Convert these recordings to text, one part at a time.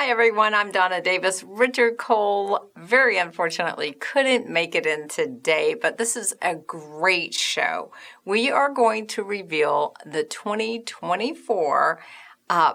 Hi everyone, I'm Donna Davis. Richard Cole very unfortunately couldn't make it in today, but this is a great show. We are going to reveal the 2024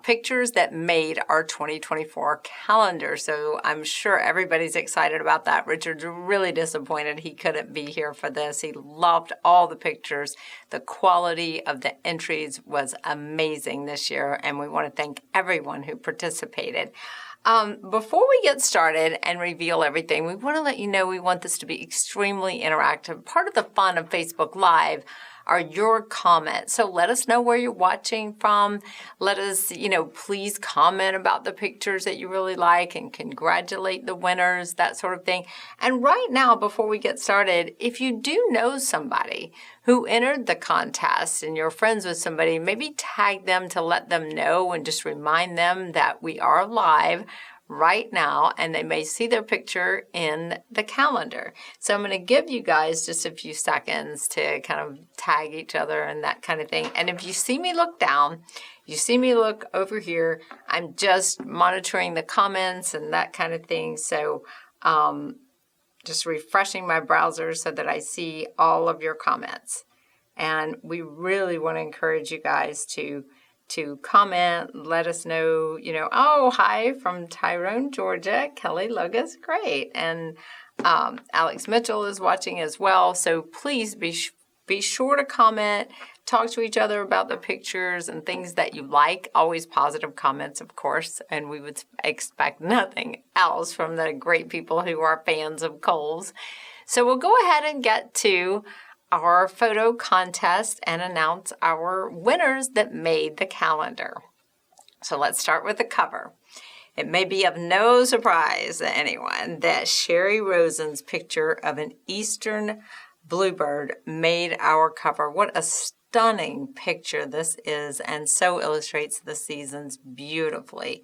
pictures that made our 2024 calendar. So I'm sure everybody's excited about that. Richard's really disappointed he couldn't be here for this. He loved all the pictures. The quality of the entries was amazing this year, and we want to thank everyone who participated. Before we get started and reveal everything, we want to let you know we want this to be extremely interactive. Part of the fun of Facebook Live are your comments. So let us know where you're watching from. Let us, please comment about the pictures that you really like and congratulate the winners, that sort of thing. And right now, before we get started, if you do know somebody who entered the contest and you're friends with somebody, maybe tag them to let them know and just remind them that we are live right now, and they may see their picture in the calendar. So I'm going to give you guys just a few seconds to kind of tag each other and that kind of thing. And if you see me look down, you see me look over here, I'm just monitoring the comments and that kind of thing. So just refreshing my browser so that I see all of your comments. And we really want to encourage you guys to comment, let us know, oh, hi from Tyrone, Georgia. Kelly Lugas, great. And Alex Mitchell is watching as well. So please be sure to comment, talk to each other about the pictures and things that you like. Always positive comments, of course. And we would expect nothing else from the great people who are fans of Cole's. So we'll go ahead and get to our photo contest and announce our winners that made the calendar. So let's start with the cover. It may be of no surprise to anyone that Sherry Rosen's picture of an eastern bluebird made our cover. What a stunning picture this is, and so illustrates the seasons beautifully.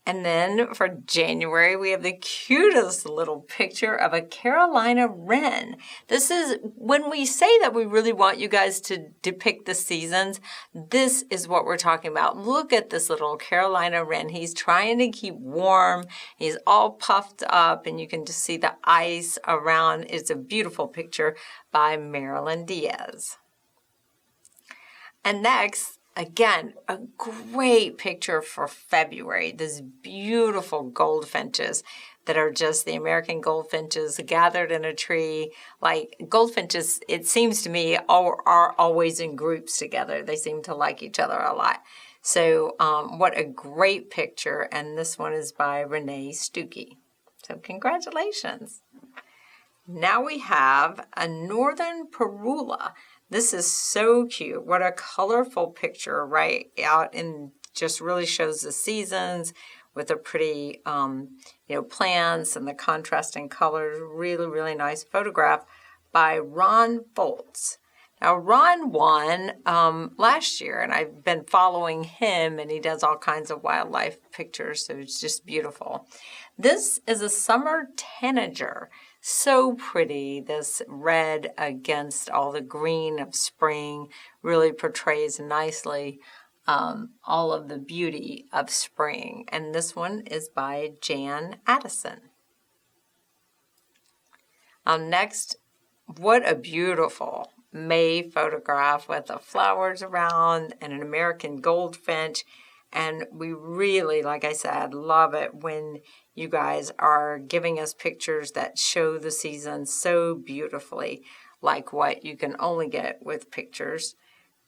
And then for January, we have the cutest little picture of a Carolina wren. This is, when we say that we really want you guys to depict the seasons, this is what we're talking about. Look at this little Carolina wren. He's trying to keep warm. He's all puffed up, and you can just see the ice around. It's a beautiful picture by Marilyn Diaz. And next, again, a great picture for February. These beautiful goldfinches that are just the American goldfinches gathered in a tree. Like goldfinches, it seems to me, are always in groups together. They seem to like each other a lot. So what a great picture. And this one is by Renee Stuckey. So congratulations. Now we have a northern parula. This is so cute. What a colorful picture right out, and just really shows the seasons with the pretty, plants and the contrasting colors. Really, really nice photograph by Ron Foltz. Now, Ron won last year, and I've been following him, and he does all kinds of wildlife pictures, so it's just beautiful. This is a summer tanager. So pretty. This red against all the green of spring really portrays nicely all of the beauty of spring. And this one is by Jan Addison. Next, what a beautiful May photograph with the flowers around and an American goldfinch. And we really, like I said, love it when you guys are giving us pictures that show the season so beautifully, like what you can only get with pictures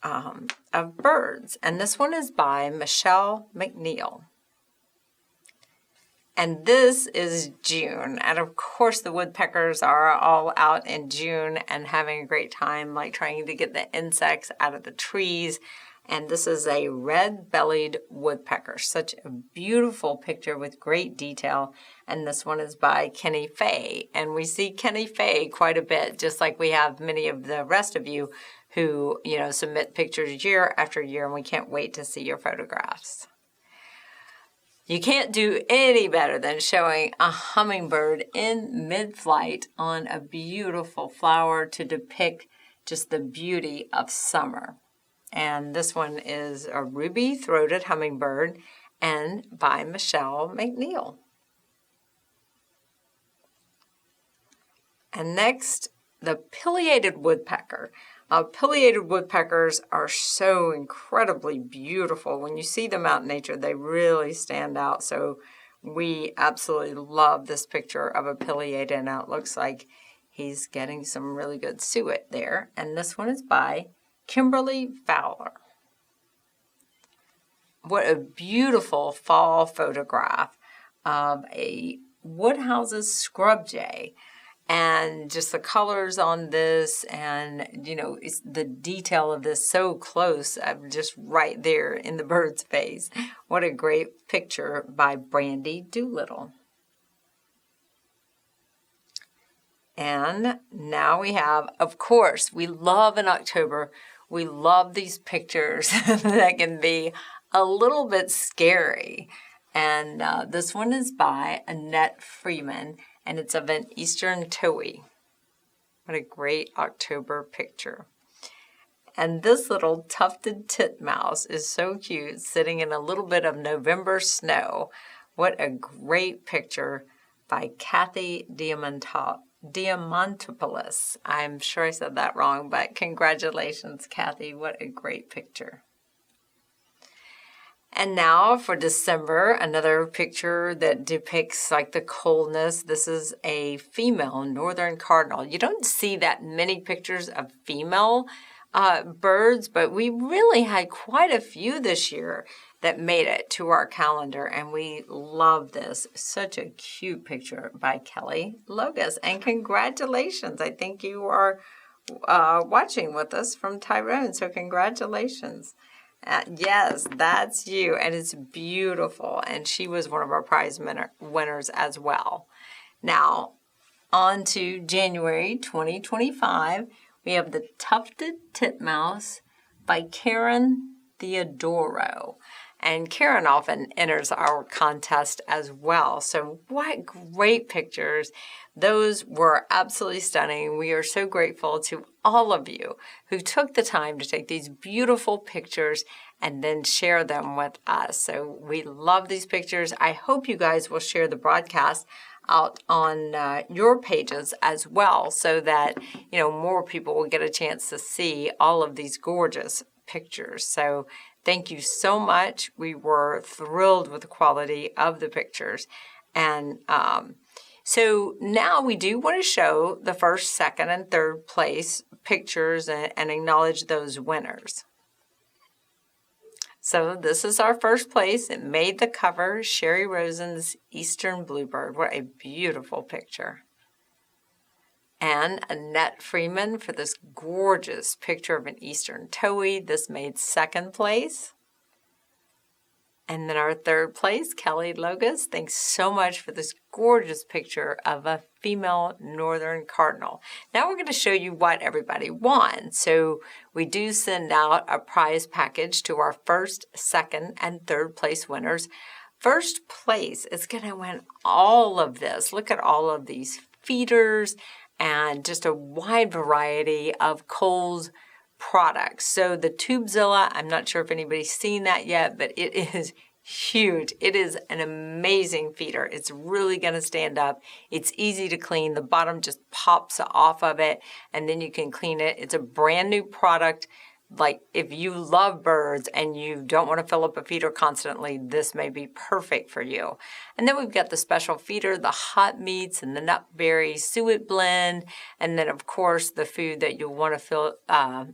of birds. And this one is by Michelle McNeil. And this is June. And of course, the woodpeckers are all out in June and having a great time, like trying to get the insects out of the trees. And this is a red-bellied woodpecker. Such a beautiful picture with great detail. And this one is by Kenny Fay. And we see Kenny Fay quite a bit, just like we have many of the rest of you who, submit pictures year after year, and we can't wait to see your photographs. You can't do any better than showing a hummingbird in mid-flight on a beautiful flower to depict just the beauty of summer. And this one is a ruby-throated hummingbird, and by Michelle McNeil. And next, the pileated woodpecker. Pileated woodpeckers are so incredibly beautiful. When you see them out in nature, they really stand out. So we absolutely love this picture of a pileated. Now it looks like he's getting some really good suet there. And this one is by Kimberly Fowler. What a beautiful fall photograph of a Woodhouse's scrub jay. And just the colors on this, and it's the detail of this so close, just right there in the bird's face. What a great picture by Brandy Doolittle. And now we have, of course, we love in October, we love these pictures that can be a little bit scary. And this one is by Annette Freeman. And it's of an eastern towhee. What a great October picture. And this little tufted titmouse is so cute, sitting in a little bit of November snow. What a great picture by Kathy Diamantopoulos. I'm sure I said that wrong, but congratulations, Kathy. What a great picture. And now for December, another picture that depicts like the coldness. This is a female northern cardinal. You don't see that many pictures of female birds, but we really had quite a few this year that made it to our calendar, and we love this. Such a cute picture by Kelly Logus. And congratulations. I think you are watching with us from Tyrone, so congratulations. Yes, that's you, and it's beautiful, and she was one of our prize winners as well. Now, on to January 2025, we have the Tufted Titmouse by Karen Theodoro. And Karen often enters our contest as well. So what great pictures. Those were absolutely stunning. We are so grateful to all of you who took the time to take these beautiful pictures and then share them with us. So we love these pictures. I hope you guys will share the broadcast out on your pages as well, so that more people will get a chance to see all of these gorgeous pictures. So thank you so much. We were thrilled with the quality of the pictures. And so now we do want to show the first, second, and third place pictures and acknowledge those winners. So this is our first place. It made the cover, Sherry Rosen's Eastern Bluebird. What a beautiful picture. And Annette Freeman for this gorgeous picture of an eastern towhee. This made second place. And then our third place, Kelly Logus. Thanks so much for this gorgeous picture of a female northern cardinal. Now we're going to show you what everybody won. So we do send out a prize package to our first, second, and third place winners. First place is going to win all of this. Look at all of these feeders and just a wide variety of Kohl's products. So the Tubezilla, I'm not sure if anybody's seen that yet, but it is huge. It is an amazing feeder. It's really going to stand up. It's easy to clean. The bottom just pops off of it, and then you can clean it. It's a brand new product. Like if you love birds and you don't want to fill up a feeder constantly, this may be perfect for you. And then we've got the special feeder, the hot meats and the nutberry suet blend. And then of course the food that you'll want to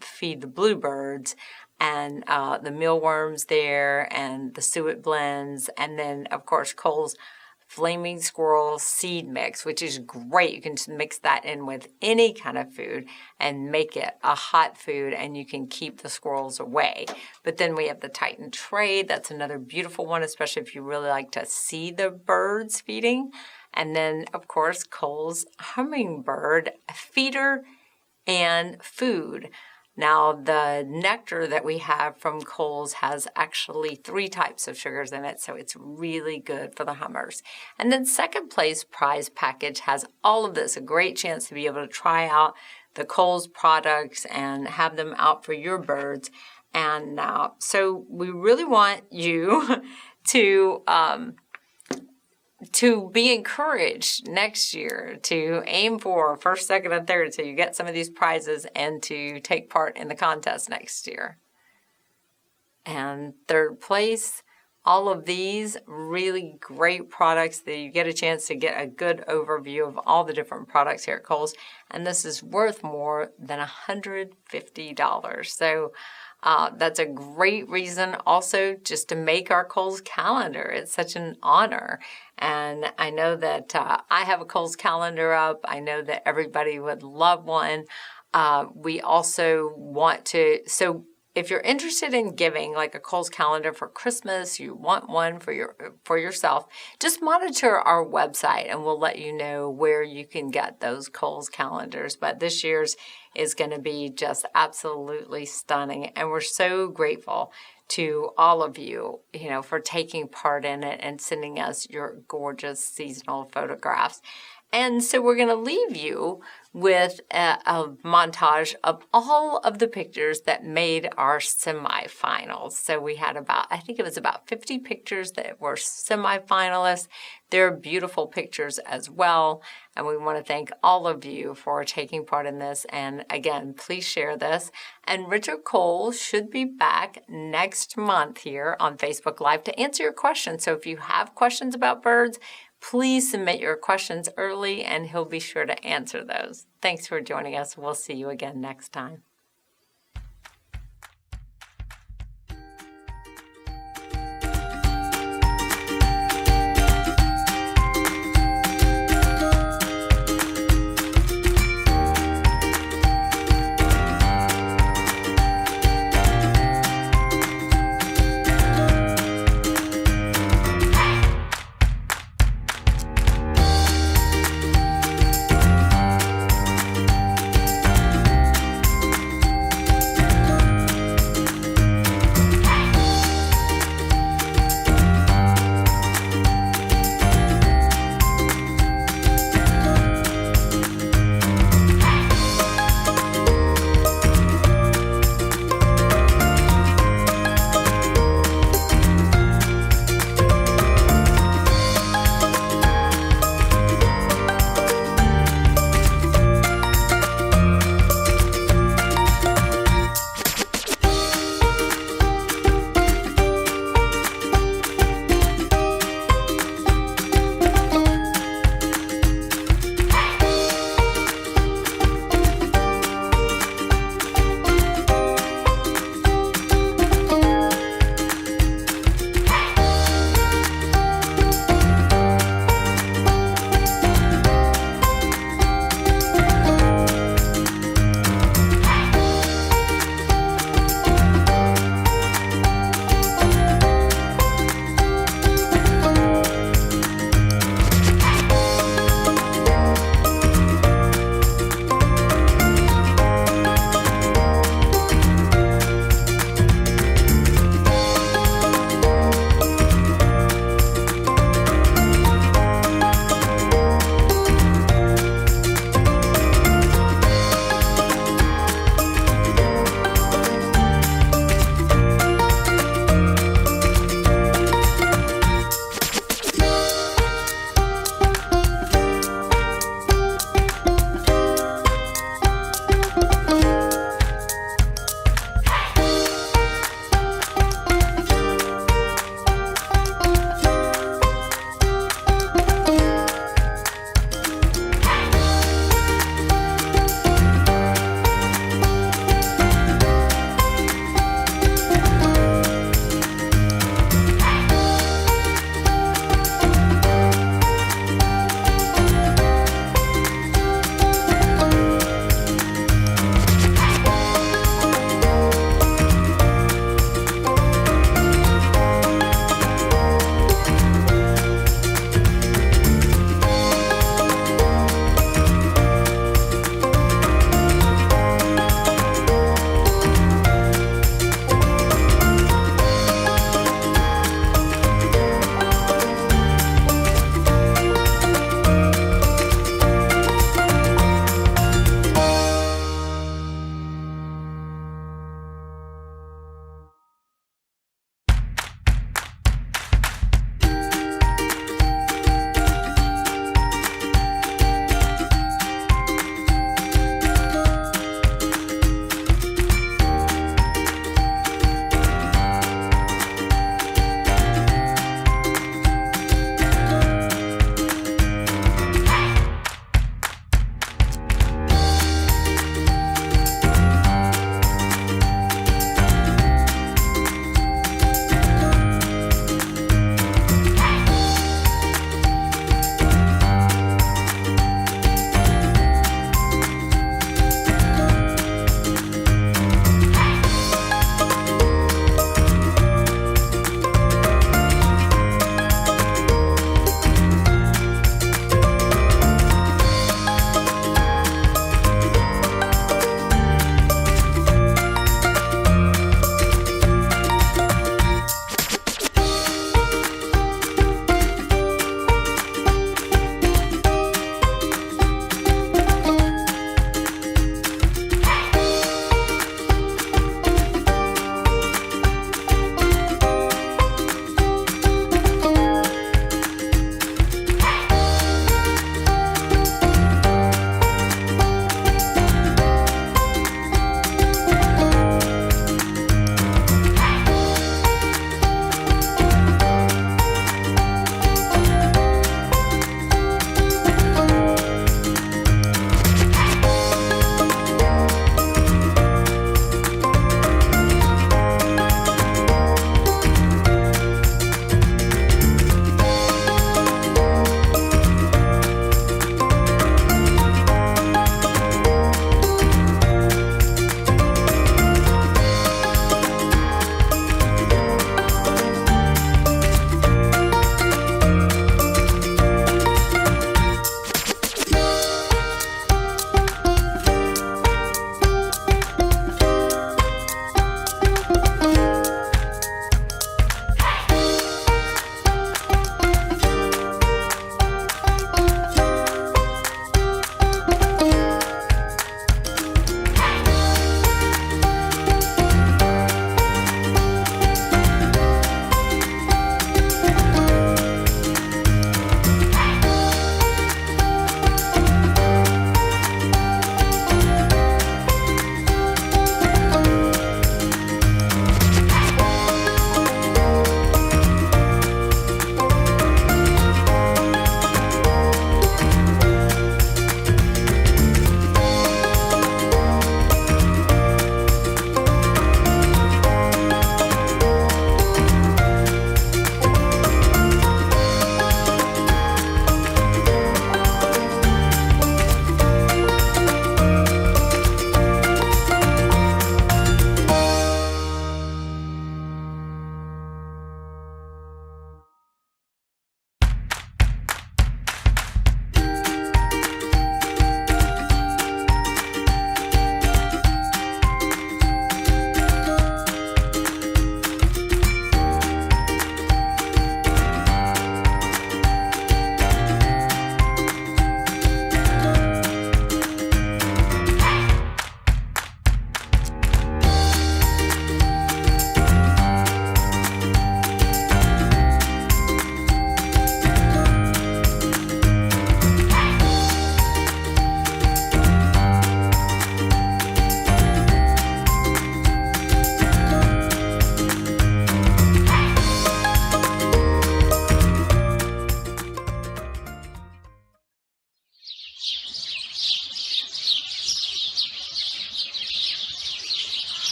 feed the bluebirds, and the mealworms there and the suet blends. And then of course Kohl's Flaming Squirrel seed mix, which is great. You can just mix that in with any kind of food and make it a hot food, and you can keep the squirrels away. But then we have the Titan tray. That's another beautiful one, especially if you really like to see the birds feeding. And then, of course, Kohl's hummingbird feeder and food. Now, the nectar that we have from Kohl's has actually 3 types of sugars in it, so it's really good for the hummers. And then second place prize package has all of this, a great chance to be able to try out the Kohl's products and have them out for your birds. And so we really want you to be encouraged next year to aim for first, second, and third so you get some of these prizes and to take part in the contest next year. And third place, all of these really great products that you get a chance to get a good overview of all the different products here at Kohl's. And this is worth more than $150. So that's a great reason also just to make our Kohl's calendar. It's such an honor. And I know that I have a Kohl's calendar up. I know that everybody would love one. We also want to, so if you're interested in giving like a Kohl's calendar for Christmas, you want one for yourself, just monitor our website and we'll let you know where you can get those Kohl's calendars. But this year's is going to be just absolutely stunning. And we're so grateful to all of you, for taking part in it and sending us your gorgeous seasonal photographs. And so we're going to leave you with a montage of all of the pictures that made our semifinals. So we had I think it was about 50 pictures that were semifinalists. They're beautiful pictures as well. And we want to thank all of you for taking part in this. And again, please share this. And Richard Kohl should be back next month here on Facebook Live to answer your questions. So if you have questions about birds, please submit your questions early and he'll be sure to answer those. Thanks for joining us. We'll see you again next time.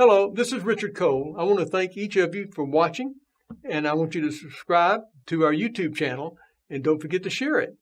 Hello, this is Richard Cole. I want to thank each of you for watching, and I want you to subscribe to our YouTube channel, and don't forget to share it.